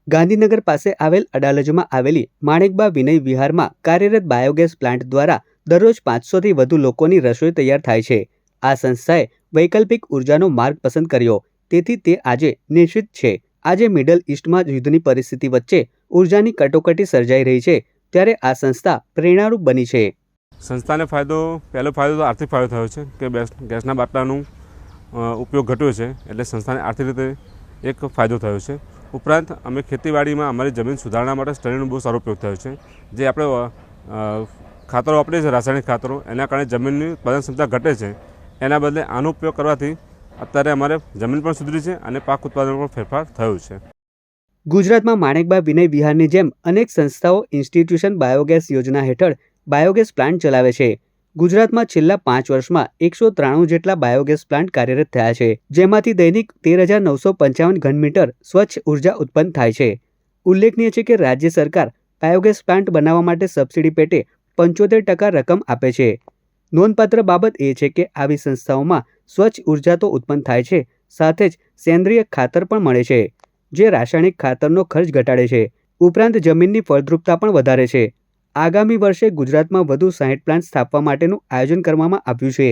ગાંધીનગર પાસે આવેલ અડાલજમાં આવેલી માણેકબા વિનય વિહારમાં કાર્યરત બાયોગેસ પ્લાન્ટ દ્વારા દરરોજ 500થી વધુ લોકોની રસોઈ તૈયાર થાય છે। આ સંસ્થાએ વૈકલ્પિક ઉર્જાનો માર્ગ પસંદ કર્યો, તેથી તે આજે નિશ્ચિત છે। આજે મિડલ ઈસ્ટમાં યુદ્ધની પરિસ્થિતિ વચ્ચે ઉર્જાની કટોકટી સર્જાઈ રહી છે, ત્યારે આ સંસ્થા પ્રેરણારૂપ બની છે। સંસ્થાને પહેલો ફાયદો તો આર્થિક ફાયદો થયો છે કે ગેસના બાટલાનું ઉપયોગ ઘટ્યો છે, એટલે સંસ્થાને આર્થિક રીતે એક ફાયદો થયો છે। ઉપરાંત અમે ખેતીવાડીમાં અમારી જમીન સુધારણા માટે સ્ટડીનો બહુ સારો ઉપયોગ થયો છે। જે આપણે ખાતરો વાપરીએ છીએ, રાસાયણિક ખાતરો, એના કારણે જમીનની ઉત્પાદન ક્ષમતા ઘટે છે। એના બદલે આનો ઉપયોગ કરવાથી અત્યારે અમારે જમીન પણ સુધરી છે અને પાક ઉત્પાદનમાં પણ ફેરફાર થયો છે। ગુજરાતમાં માણેકબા વિનય વિહારની જેમ અનેક સંસ્થાઓ ઇન્સ્ટિટ્યુશન બાયોગેસ યોજના હેઠળ બાયોગેસ પ્લાન્ટ ચલાવે છે। ગુજરાતમાં છેલ્લા 5 વર્ષમાં 193 જેટલા બાયોગેસ પ્લાન્ટ કાર્યરત થયા છે, જેમાંથી દૈનિક 13,955 ઘનમીટર સ્વચ્છ ઉર્જા ઉત્પન્ન થાય છે। ઉલ્લેખનીય છે કે રાજ્ય સરકાર બાયોગેસ પ્લાન્ટ બનાવવા માટે સબસિડી પેટે 75% રકમ આપે છે। નોંધપાત્ર બાબત એ છે કે આવી સંસ્થાઓમાં સ્વચ્છ ઉર્જા તો ઉત્પન્ન થાય છે, સાથે જ સેન્દ્રિય ખાતર પણ મળે છે, જે રાસાયણિક ખાતરનો ખર્ચ ઘટાડે છે, ઉપરાંત જમીનની ફળદ્રુપતા પણ વધારે છે। આગામી વર્ષે ગુજરાતમાં વધુ 60 પ્લાન્ટ સ્થાપવા માટેનું આયોજન કરવામાં આવ્યું છે।